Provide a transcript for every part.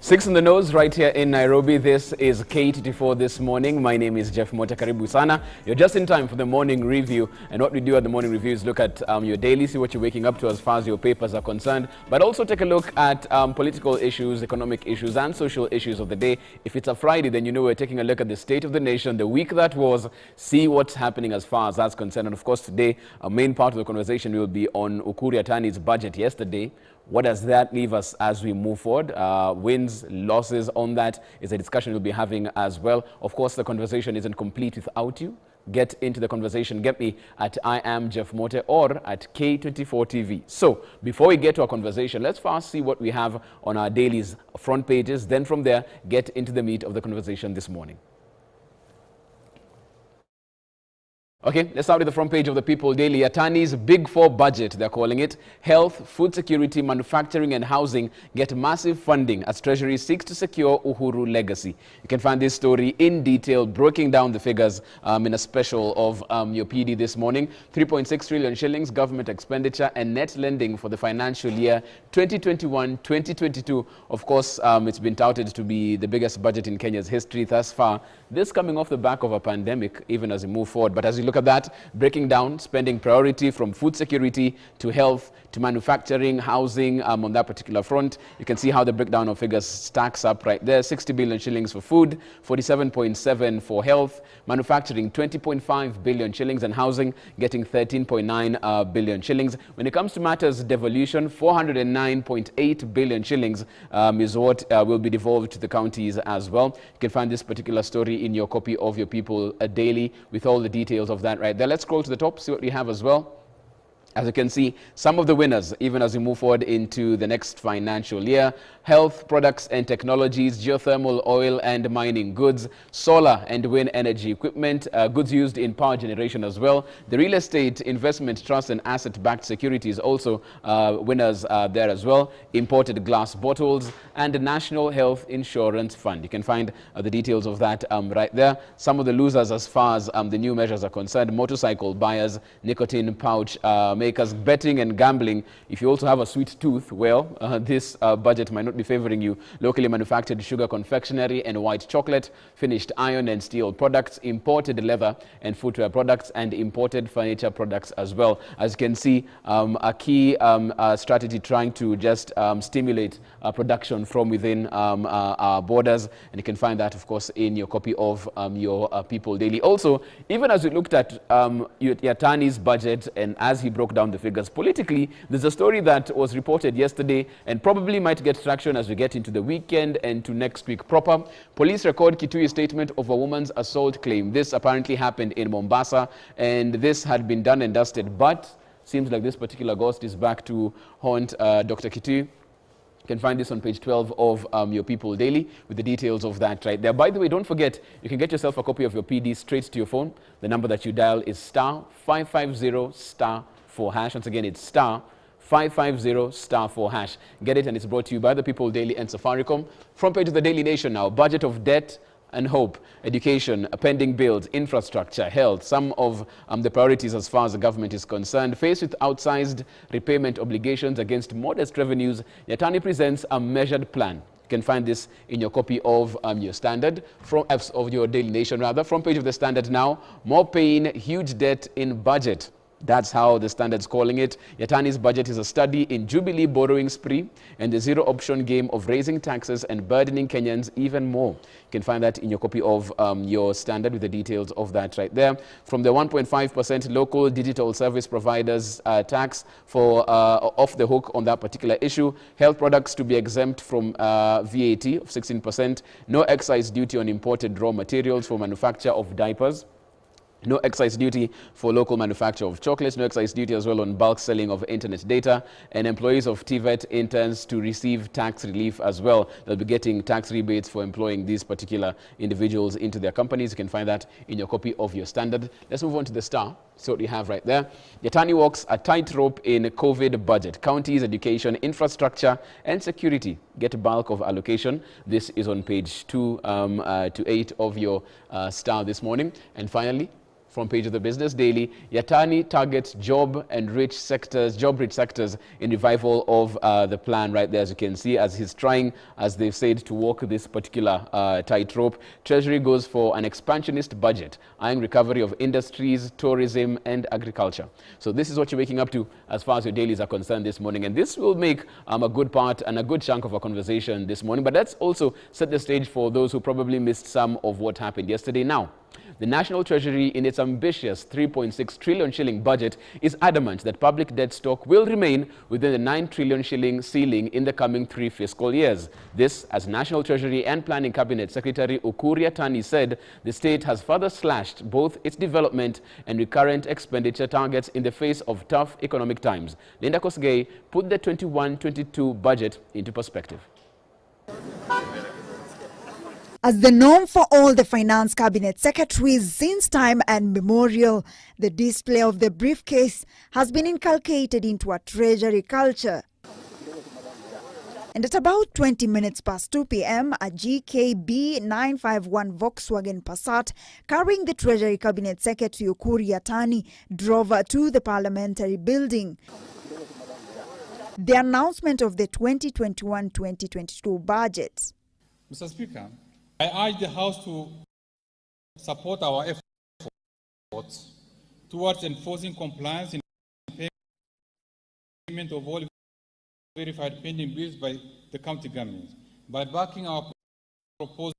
6 in the nose right here in Nairobi. This is K24 this morning. My name is Jeff Mota. Karibu sana. You're just in time for the morning review. And what we do at the morning review is look at your daily, see what you're waking up to as far as your papers are concerned. But also take a look at political issues, economic issues, and social issues of the day. If it's a Friday, then you know we're taking a look at the state of the nation, the week that was, see what's happening as far as that's concerned. And of course, today, a main part of the conversation will be on Ukur Yatani's budget yesterday. What does that leave us as we move forward? Wins, losses on that is a discussion we'll be having as well. Of course, the conversation isn't complete without you. Get into the conversation. Get me at I am Jeff Mote or at K24 TV. So before we get to our conversation, let's first see what we have on our daily's front pages. Then from there, get into the meat of the conversation this morning. Okay, let's start with the front page of the People Daily. Yatani's Big Four budget, they're calling it. Health, food security, manufacturing and housing get massive funding as Treasury seeks to secure Uhuru legacy. You can find this story in detail, breaking down the figures in a special of your PD this morning. 3.6 trillion shillings government expenditure and net lending for the financial year 2021-2022. Of course, it's been touted to be the biggest budget in Kenya's history thus far. This coming off the back of a pandemic, even as we move forward. But as you look at that, breaking down spending priority from food security to health to manufacturing, housing on that particular front. You can see how the breakdown of figures stacks up right there. 60 billion shillings for food, 47.7 for health, manufacturing 20.5 billion shillings and housing getting 13.9 billion shillings. When it comes to matters devolution, 409.8 billion shillings is what will be devolved to the counties as well. You can find this particular story in your copy of your People Daily with all the details of that right there. Let's scroll to the top, see what we have as well. As you can see, some of the winners, even as we move forward into the next financial year: health products and technologies, geothermal oil and mining goods, solar and wind energy equipment, goods used in power generation as well. The real estate, investment trust and asset-backed securities also winners there as well. Imported glass bottles and the National Health Insurance Fund. You can find the details of that right there. Some of the losers as far as the new measures are concerned: motorcycle buyers, nicotine pouch makers, betting and gambling. If you also have a sweet tooth, well, this budget might not be favoring you. Locally manufactured sugar confectionery and white chocolate, finished iron and steel products, imported leather and footwear products, and imported furniture products as well. As you can see, a key strategy trying to just stimulate production from within our borders. And you can find that, of course, in your copy of your People Daily. Also, even as we looked at Yatani's budget and as he broke down the figures politically, there's a story that was reported yesterday and probably might get traction as we get into the weekend and to next week proper. Police record Kitui's statement of a woman's assault claim. This apparently happened in Mombasa, and this had been done and dusted, but seems like this particular ghost is back to haunt Dr. Kitui. You can find this on page 12 of your People Daily with the details of that right there. By the way, don't forget, you can get yourself a copy of your PD straight to your phone. The number that you dial is *550*4#. Once again, it's *550*4#. Get it, and it's brought to you by the People Daily and Safaricom. Front page of the Daily Nation now. Budget of debt and hope, education, pending bills, infrastructure, health, some of the priorities as far as the government is concerned. Faced with outsized repayment obligations against modest revenues, Yatani presents a measured plan. You can find this in your copy of your Standard, of your Daily Nation rather. Front page of the Standard now. More pain, huge debt in budget. That's how the Standard's calling it. Yatani's budget is a study in Jubilee borrowing spree and the zero-option game of raising taxes and burdening Kenyans even more. You can find that in your copy of your Standard with the details of that right there. From the 1.5% local digital service providers tax for off the hook on that particular issue. Health products to be exempt from VAT of 16%. No excise duty on imported raw materials for manufacture of diapers. No excise duty for local manufacture of chocolates. No excise duty as well on bulk selling of internet data. And employees of TVET interns to receive tax relief as well. They'll be getting tax rebates for employing these particular individuals into their companies. You can find that in your copy of your Standard. Let's move on to the Star. So what we have right there. Yatani walks a tightrope in COVID budget. Counties, education, infrastructure, and security get a bulk of allocation. This is on page 2 to 8 of your Star this morning. And finally, front page of the Business Daily. Yatani targets job-rich sectors in revival of the plan right there, as you can see, as he's trying, as they've said, to walk this particular tightrope. Treasury goes for an expansionist budget, eyeing recovery of industries, tourism, and agriculture. So this is what you're waking up to as far as your dailies are concerned this morning. And this will make a good part and a good chunk of our conversation this morning. But let's also set the stage for those who probably missed some of what happened yesterday. Now, the National Treasury, in its ambitious 3.6 trillion shilling budget, is adamant that public debt stock will remain within the 9 trillion shilling ceiling in the coming 3 fiscal years. This, as National Treasury and Planning Cabinet Secretary Ukur Yatani said, the state has further slashed both its development and recurrent expenditure targets in the face of tough economic times. Linda Kosgei put the 21-22 budget into perspective. As the norm for all the finance cabinet secretaries since time and memorial, the display of the briefcase has been inculcated into a treasury culture. And at about 20 minutes past 2 p.m., a GKB 951 Volkswagen Passat carrying the Treasury Cabinet Secretary Ukur Yatani drove to the parliamentary building. The announcement of the 2021-2022 budget. Mr. Speaker, I urge the House to support our efforts towards enforcing compliance in payment of all verified pending bills by the county government by backing our proposal.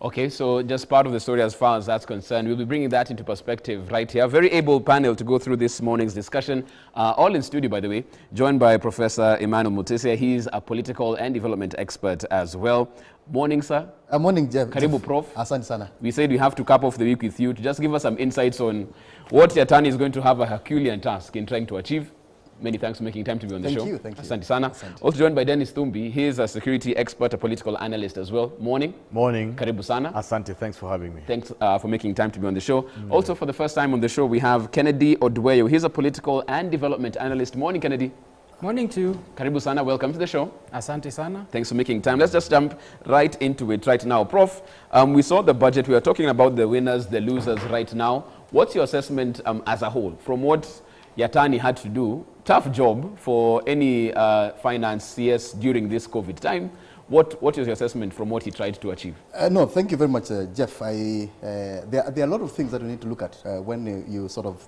Okay, so just part of the story as far as that's concerned. We'll be bringing that into perspective right here. Very able panel to go through this morning's discussion. All in studio, by the way, joined by Professor Emmanuel Mutesia. He's a political and development expert as well. Morning, sir. Morning, Jeff. Karibu, Prof. Asante sana. We said we have to cap off the week with you to just give us some insights on what Yatani is going to have a Herculean task in trying to achieve. Many thanks for making time to be on the show. Thank you. Asante sana. Asante. Also joined by Dennis Thumbi. He is a security expert, a political analyst as well. Morning. Morning. Karibu sana. Asante, thanks for having me. Thanks for making time to be on the show. Also, for the first time on the show, we have Kennedy Odweyo. He's a political and development analyst. Morning, Kennedy. Morning to you. Karibu sana. Welcome to the show. Asante sana. Thanks for making time. Let's just jump right into it right now. Prof, we saw the budget. We are talking about the winners, the losers right now. What's your assessment as a whole from what Yatani had to do? Tough job for any finance CS during this COVID time. What is your assessment from what he tried to achieve? No, thank you very much, Jeff. There are a lot of things that we need to look at when you sort of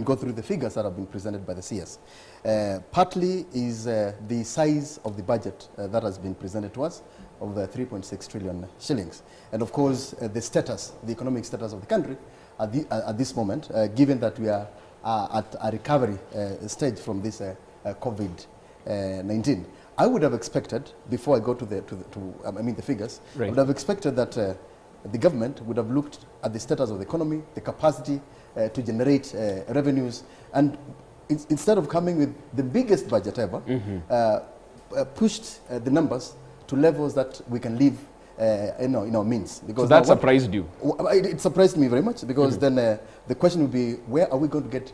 go through the figures that have been presented by the CS. Partly is the size of the budget that has been presented to us of the 3.6 trillion shillings. And of course, the economic status of the country at this moment, given that we are at a recovery stage from this COVID-19. I would have expected, before I go to the figures, right. I would have expected that the government would have looked at the status of the economy, the capacity to generate revenues, and instead of coming with the biggest budget ever, pushed the numbers to levels that we can live in our means. Because so that surprised you? It surprised me very much, because then the question would be, where are we going to get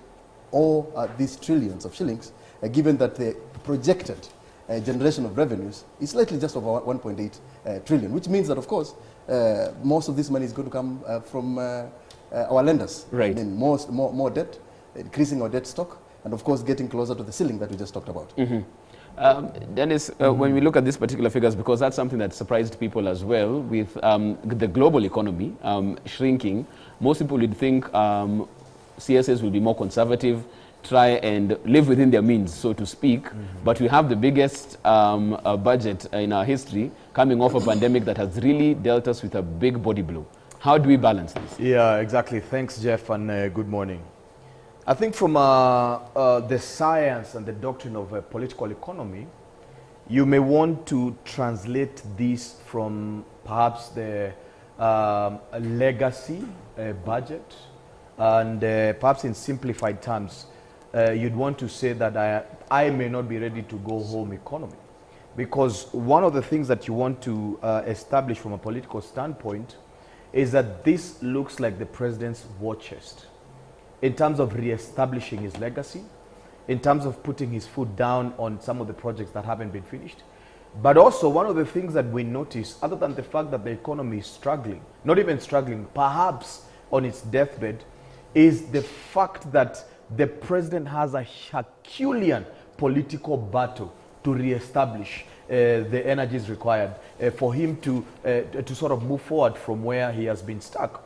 all these trillions of shillings, given that the projected generation of revenues is slightly just over 1.8 trillion, which means that, of course, most of this money is going to come from our lenders. Right. I mean, more debt, increasing our debt stock, and of course getting closer to the ceiling that we just talked about. Dennis, when we look at these particular figures, because that's something that surprised people as well, with the global economy shrinking, most people would think CSS will be more conservative, try and live within their means, so to speak. But we have the biggest budget in our history coming off a pandemic that has really dealt us with a big body blow. How do we balance this? Yeah, exactly. Thanks, Jeff, and good morning. I think from the science and the doctrine of political economy, you may want to translate this from perhaps the legacy budget, and perhaps in simplified terms, you'd want to say that I may not be ready to go home economy. Because one of the things that you want to establish from a political standpoint is that this looks like the president's war chest in terms of re-establishing his legacy, in terms of putting his foot down on some of the projects that haven't been finished, But also one of the things that we notice, other than the fact that the economy is struggling, not even struggling, perhaps on its deathbed, is the fact that the president has a Herculean political battle to re-establish the energies required for him to sort of move forward from where he has been stuck.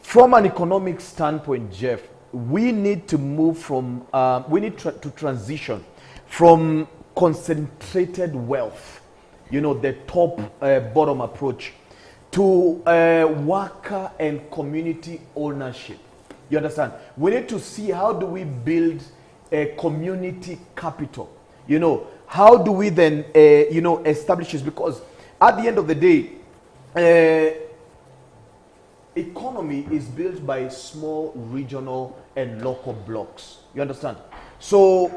From an economic standpoint, Jeff, we need to move from, we need to transition from concentrated wealth, you know, the top-bottom approach, to worker and community ownership. You understand? We need to see how do we build a community capital. You know, how do we then, you know, establish this? Because at the end of the day, economy is built by small regional and local blocks. You understand? So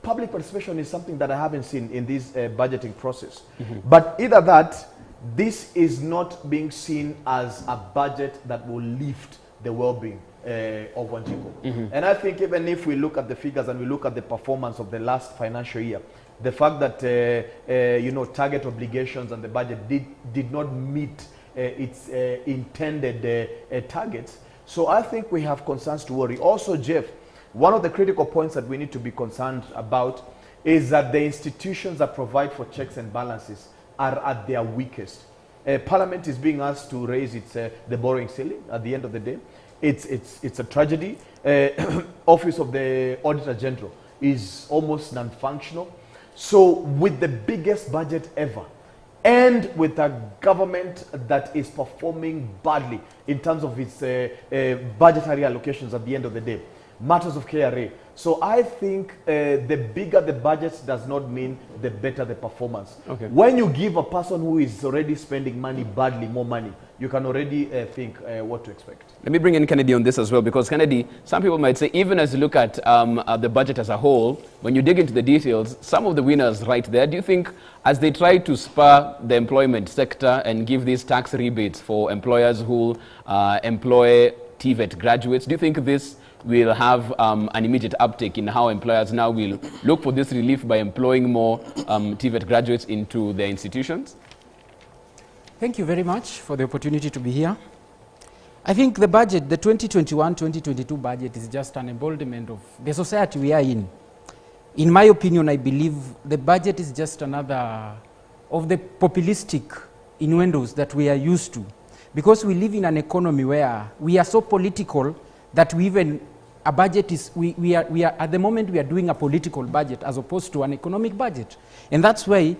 public participation is something that I haven't seen in this budgeting process. But either that, this is not being seen as a budget that will lift the well-being of Wanjiku. And I think even if we look at the figures and we look at the performance of the last financial year, the fact that you know, target obligations and the budget did not meet its intended targets. So I think we have concerns to worry. Also, Jeff, one of the critical points that we need to be concerned about is that the institutions that provide for checks and balances are at their weakest. Parliament is being asked to raise its the borrowing ceiling at the end of the day. It's a tragedy. Office of the Auditor General is almost non-functional. So with the biggest budget ever, and with a government that is performing badly in terms of its budgetary allocations at the end of the day, matters of KRA. So I think the bigger the budget does not mean the better the performance. Okay. When you give a person who is already spending money badly more money, you can already think what to expect. Let me bring in Kennedy on this as well, because Kennedy, some people might say, even as you look at the budget as a whole, when you dig into the details, some of the winners right there, do you think as they try to spur the employment sector and give these tax rebates for employers who employ TVET graduates, do you think this will have an immediate uptake in how employers now will look for this relief by employing more TVET graduates into their institutions? Thank you very much for the opportunity to be here. I think the budget, the 2021-2022 budget, is just an embodiment of the society we are in. In my opinion, I believe the budget is just another of the populistic innuendos that we are used to. Because we live in an economy where we are so political that we even, a budget is, we are at the moment we are doing a political budget as opposed to an economic budget. And that's why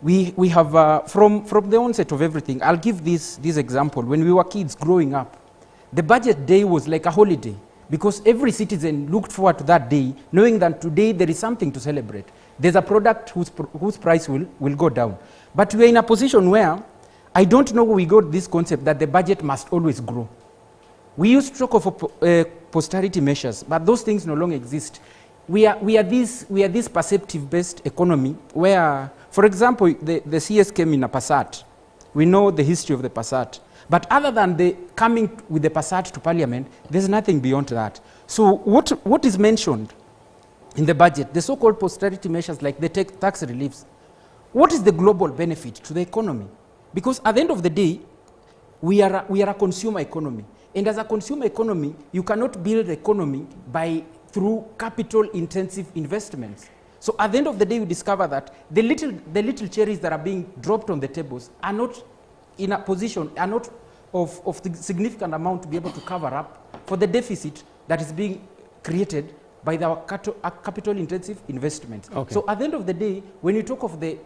we have, from the onset of everything, I'll give this example. When we were kids growing up, the budget day was like a holiday because every citizen looked forward to that day, knowing that today there is something to celebrate. There's a product whose price will go down. But we are in a position where I don't know where we got this concept that the budget must always grow. We used to talk of posterity measures, but those things no longer exist. We are this perceptive-based economy where, for example, the CS came in a Passat. We know the history of the Passat. But other than the coming with the Passat to Parliament, there's nothing beyond that. So what is mentioned in the budget, the so-called posterity measures like the tax reliefs, what is the global benefit to the economy? Because at the end of the day, we are a consumer economy. And as a consumer economy, you cannot build the economy through capital-intensive investments. So at the end of the day, we discover that the little cherries that are being dropped on the tables are not in a position, are not of the significant amount to be able to cover up for the deficit that is being created by our capital-intensive investments. Okay. So at the end of the day, when you talk of the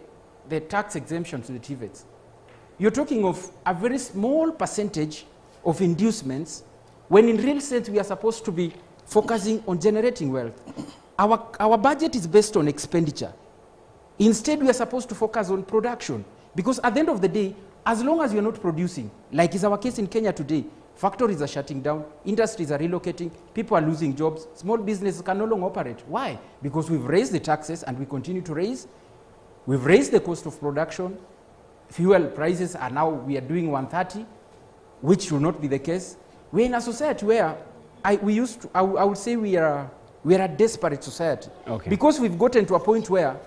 tax exemption to the TVETs, you're talking of a very small percentage of inducements, when in real sense we are supposed to be focusing on generating wealth. Our budget is based on expenditure. Instead, we are supposed to focus on production. Because at the end of the day, as long as you're not producing, like is our case in Kenya today, factories are shutting down, industries are relocating, people are losing jobs, small businesses can no longer operate. Why? Because we've raised the taxes and we continue to raise. We've raised the cost of production. Fuel prices are now, we are doing 130, which will not be the case. We're in a society where I would say we are a desperate society. Okay. Because we've gotten to a point where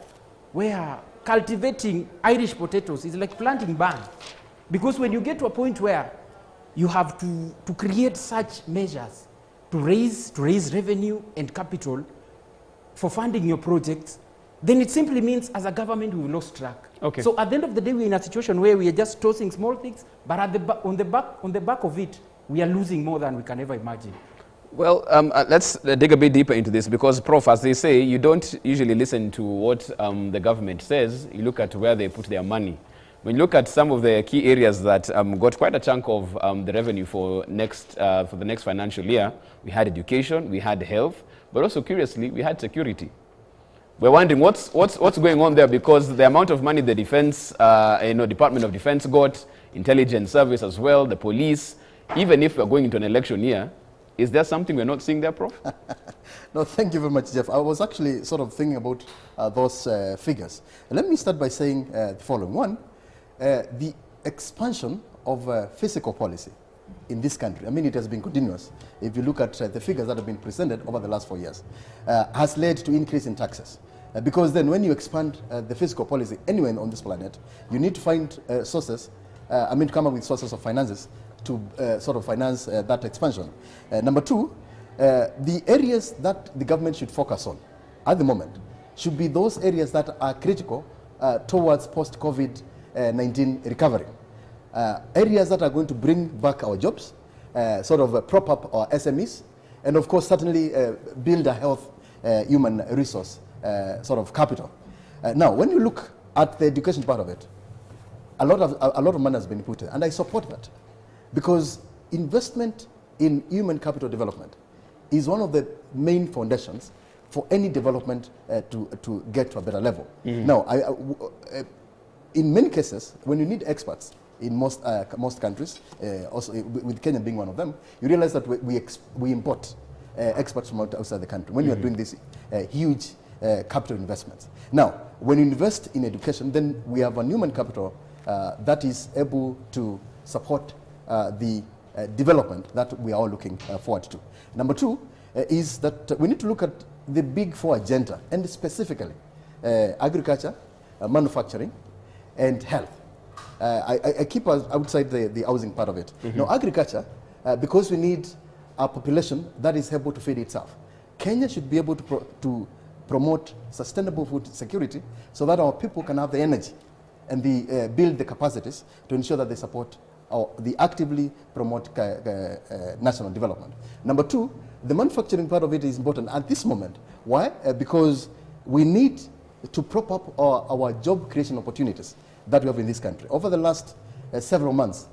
cultivating Irish potatoes is like planting ban. Because when you get to a point where you have to create such measures to raise revenue and capital for funding your projects, then it simply means as a government we've lost track. Okay. So at the end of the day, we're in a situation where we are just tossing small things, but on the back of it, we are losing more than we can ever imagine. Well, let's dig a bit deeper into this because, Prof, as they say, you don't usually listen to what the government says. You look at where they put their money. When you look at some of the key areas that got quite a chunk of the revenue for the next financial year, we had education, we had health, but also curiously, we had security. We're wondering what's going on there because the amount of money the defense, Department of Defense got, intelligence service as well, the police, even if we're going into an election year, is there something we're not seeing there, Prof? No, thank you very much, Jeff. I was actually sort of thinking about those figures. Let me start by saying the following. One, the expansion of fiscal policy in this country, I mean, it has been continuous. If you look at the figures that have been presented over the last 4 years, has led to increase in taxes. Because then when you expand the fiscal policy anywhere on this planet, you need to find sources, come up with sources of finances to sort of finance that expansion. Number two, the areas that the government should focus on at the moment should be those areas that are critical towards post-COVID-19 recovery. Areas that are going to bring back our jobs, sort of prop up our SMEs, and of course certainly build a health human resource sort of capital. Now, when you look at the education part of it, a lot of money has been put in, and I support that. Because investment in human capital development is one of the main foundations for any development to get to a better level. Mm-hmm. Now, in many cases, when you need experts in most countries, also with Kenya being one of them, you realize that we import experts from outside the country when you are doing these huge capital investments. Now, when you invest in education, then we have a human capital that is able to support the development that we are all looking forward to. Number two is that we need to look at the big four agenda, and specifically agriculture, manufacturing, and health. I keep outside the housing part of it. Mm-hmm. Now, agriculture, because we need a population that is able to feed itself. Kenya should be able to promote sustainable food security so that our people can have the energy and build the capacities to ensure that they support they actively promote national development. Number two, the manufacturing part of it is important at this moment. Why? Because we need to prop up our job creation opportunities that we have in this country. Over the last several months,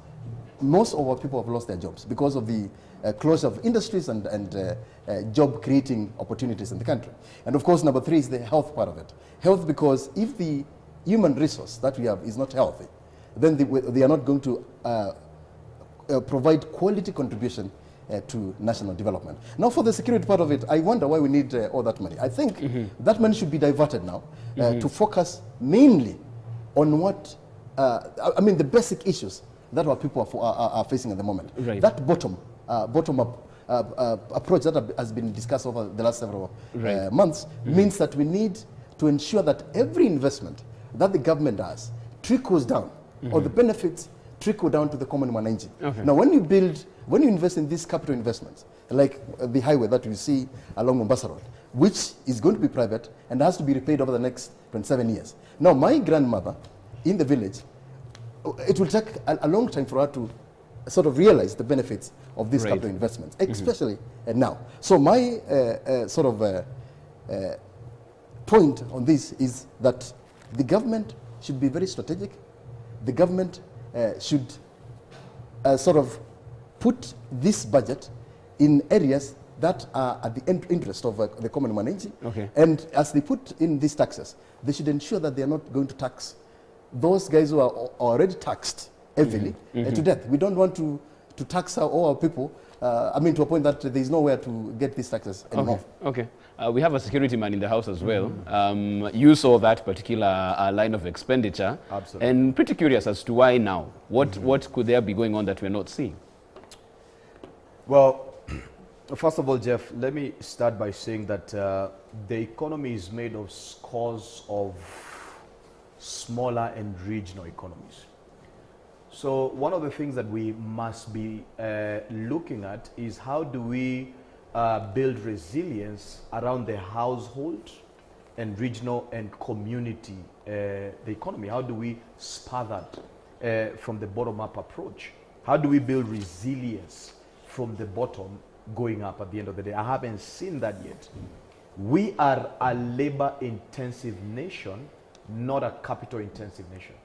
most of our people have lost their jobs because of the closure of industries and job creating opportunities in the country. And of course, number three is the health part of it. Health, because if the human resource that we have is not healthy, then they are not going to provide quality contribution to national development. Now, for the security part of it, I wonder why we need all that money. I think that money should be diverted now to focus mainly on what, the basic issues that our people are facing at the moment. Right. That bottom-up approach that has been discussed over the last several months means that we need to ensure that every investment that the government does trickles down, or the benefits trickle down to the common mwananchi. Okay. Now, when you invest in these capital investments, like the highway that you see along Mombasa Road, which is going to be private and has to be repaid over the next 27 years. Now, my grandmother in the village, it will take a long time for her to sort of realize the benefits of these capital investments, especially now. So my point on this is that the government should be very strategic. The government should sort of put this budget in areas that are at the interest of the common mwananchi. Okay. And as they put in these taxes, they should ensure that they are not going to tax those guys who are already taxed heavily to death. We don't want to tax all our people, to a point that there is nowhere to get these taxes anymore. Okay. We have a security man in the house as well. You saw that particular line of expenditure. Absolutely. And pretty curious as to why now. What could there be going on that we're not seeing? Well, first of all, Jeff, let me start by saying that the economy is made of scores of smaller and regional economies. So one of the things that we must be looking at is how do we build resilience around the household and regional and community, the economy. How do we spur that from the bottom-up approach? How do we build resilience from the bottom going up at the end of the day? I haven't seen that yet. We are a labor-intensive nation, not a capital-intensive nation.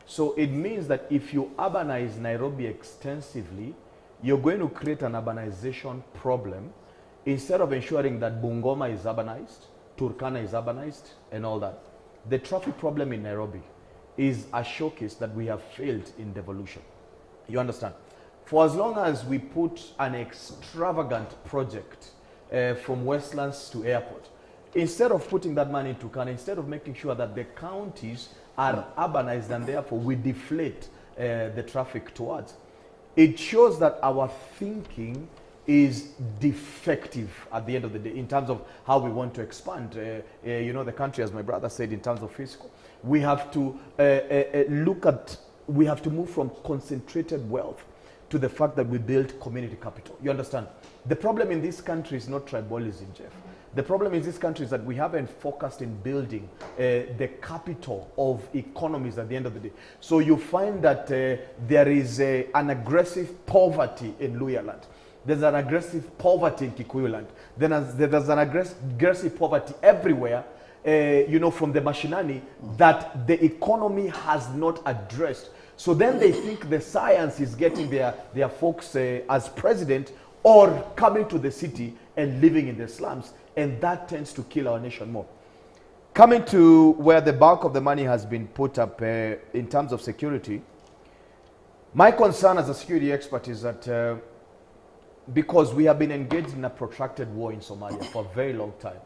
So it means that if you urbanize Nairobi extensively, you're going to create an urbanization problem instead of ensuring that Bungoma is urbanized, Turkana is urbanized, and all that. The traffic problem in Nairobi is a showcase that we have failed in devolution. You understand? For as long as we put an extravagant project from Westlands to airport, instead of putting that money into Turkana, instead of making sure that the counties are urbanized and therefore we deflate the traffic towards, it shows that our thinking is defective at the end of the day in terms of how we want to expand you know, the country, as my brother said, in terms of fiscal. We have to we have to move from concentrated wealth to the fact that we build community capital. You understand? The problem in this country is not tribalism, Jeff. The problem in this country is that we haven't focused in building the capital of economies at the end of the day. So you find that there is an aggressive poverty in Luhyaland. There's an aggressive poverty in Kikuyu land. Then there's an aggressive poverty everywhere, you know, from the Mashinani, that the economy has not addressed. So then they think the science is getting their folks as president or coming to the city and living in the slums. And that tends to kill our nation more. Coming to where the bulk of the money has been put up in terms of security, my concern as a security expert is that because we have been engaged in a protracted war in Somalia for a very long time,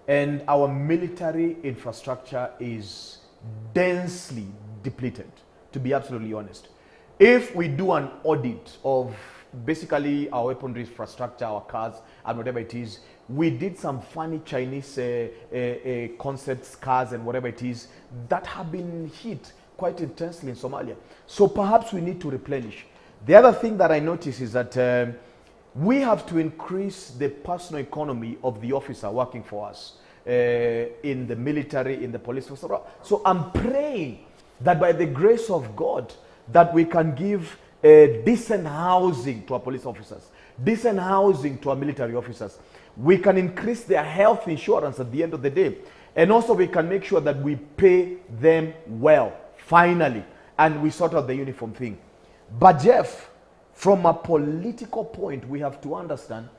and our military infrastructure is densely depleted, to be absolutely honest. If we do an audit of basically our weaponry infrastructure, our cars, and whatever it is, we did some funny Chinese concepts, cars, and whatever it is, that have been hit quite intensely in Somalia. So perhaps we need to replenish. The other thing that I notice is that we have to increase the personal economy of the officer working for us in the military, in the police force. So I'm praying that by the grace of God, that we can give decent housing to our police officers, decent housing to our military officers. We can increase their health insurance at the end of the day. And also we can make sure that we pay them well, finally, and we sort out the uniform thing. But Jeff, from a political point, we have to understand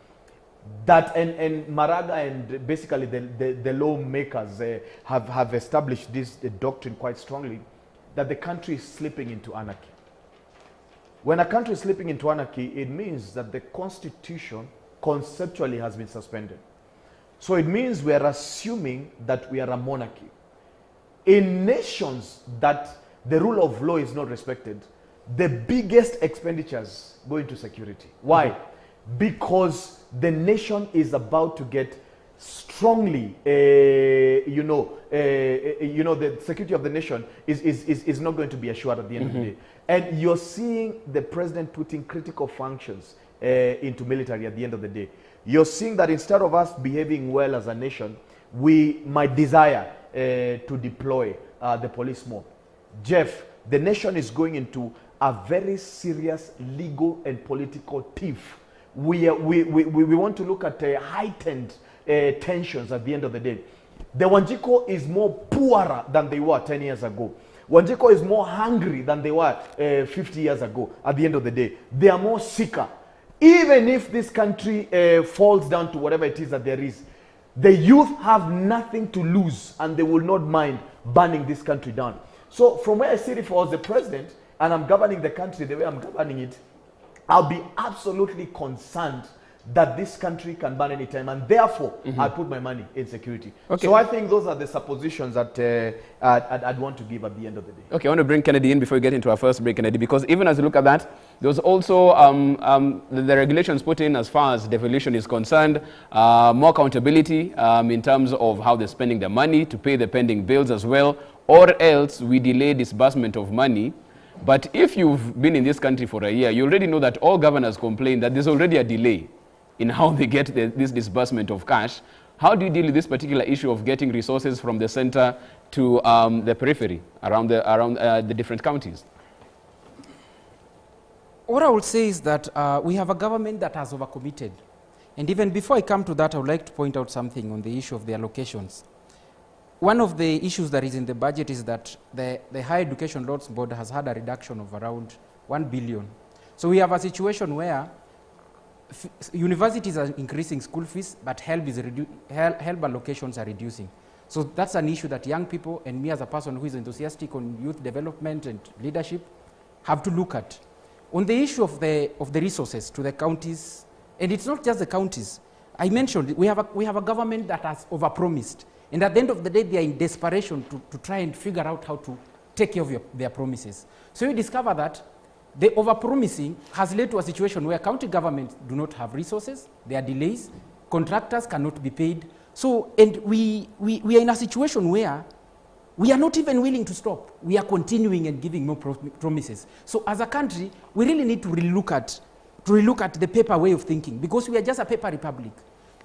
that, and Maraga and basically the lawmakers have established this doctrine quite strongly, that the country is slipping into anarchy. When a country is slipping into anarchy, it means that the constitution conceptually has been suspended. So it means we are assuming that we are a monarchy. In nations that the rule of law is not respected, the biggest expenditures go into security. Why? Because the nation is about to get strongly, the security of the nation is not going to be assured at the end of the day. And you're seeing the president putting critical functions into military at the end of the day. You're seeing that instead of us behaving well as a nation, we might desire to deploy the police more. Jeff, the nation is going into a very serious legal and political tiff. We want to look at heightened tensions at the end of the day. The Wanjiko is more poorer than they were 10 years ago. Wanjiko is more hungry than they were 50 years ago at the end of the day. They are more sicker. Even if this country falls down to whatever it is that there is, the youth have nothing to lose and they will not mind burning this country down. So from where I sit, if I was the president and I'm governing the country the way I'm governing it, I'll be absolutely concerned that this country can burn anytime, and therefore I put my money in security. Okay. So I think those are the suppositions that I'd want to give at the end of the day. Okay, I want to bring Kennedy in before we get into our first break, Kennedy, because even as you look at that, there's also the regulations put in as far as devolution is concerned, more accountability in terms of how they're spending their money to pay the pending bills as well. or else we delay disbursement of money. But if you've been in this country for a year, you already know that all governors complain that there's already a delay in how they get this disbursement of cash. How do you deal with this particular issue of getting resources from the center to the periphery around the different counties? What I would say is that we have a government that has overcommitted. And even before I come to that, I would like to point out something on the issue of the allocations. One of the issues that is in the budget is that the Higher Education Loans Board has had a reduction of around 1 billion. So we have a situation where universities are increasing school fees, but help allocations are reducing. So that's an issue that young people and me as a person who is enthusiastic on youth development and leadership have to look at. On the issue of the resources to the counties, and it's not just the counties. I mentioned we have a government that has overpromised, and at the end of the day, they are in desperation to try and figure out how to take care of their promises. So you discover that the overpromising has led to a situation where county governments do not have resources, there are delays, contractors cannot be paid. So, and we are in a situation where we are not even willing to stop. We are continuing and giving more promises. So as a country, we really need to relook at the paper way of thinking, because we are just a paper republic.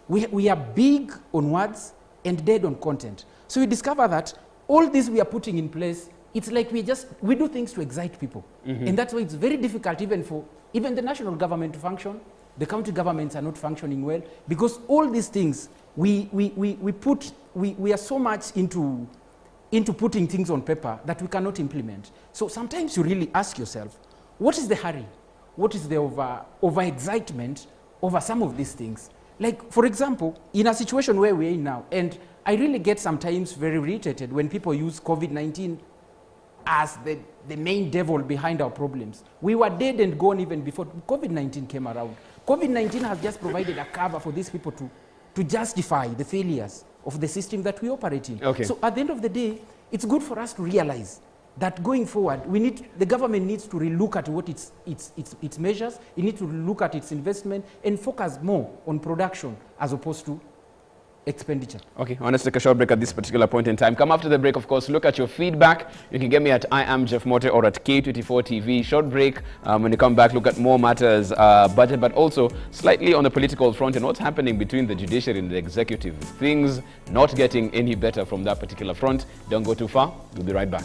We are big on words and dead on content. So we discover that all this we are putting in place, it's like we do things to excite people. And that's why it's very difficult even for the national government to function. The county governments are not functioning well, because all these things, we are so much into putting things on paper that we cannot implement. So sometimes you really ask yourself, what is the hurry? What is the over-excitement over some of these things? Like, for example, in a situation where we're in now, and I really get sometimes very irritated when people use COVID-19 as the main devil behind our problems. We were dead and gone even before COVID-19 came around. COVID-19 has just provided a cover for these people to justify the failures of the system that we operate in. Okay. So at the end of the day, it's good for us to realize that going forward, the government needs to relook at what its measures, it needs to look at its investment and focus more on production as opposed to expenditure. Okay, I want to take a short break at this particular point in time. Come after the break, of course, look at your feedback. You can get me at I am Jeff Mote or at K24 TV. Short break. When you come back, look at more matters, budget, but also slightly on the political front and what's happening between the judiciary and the executive. Things not getting any better from that particular front. Don't go too far. We'll be right back.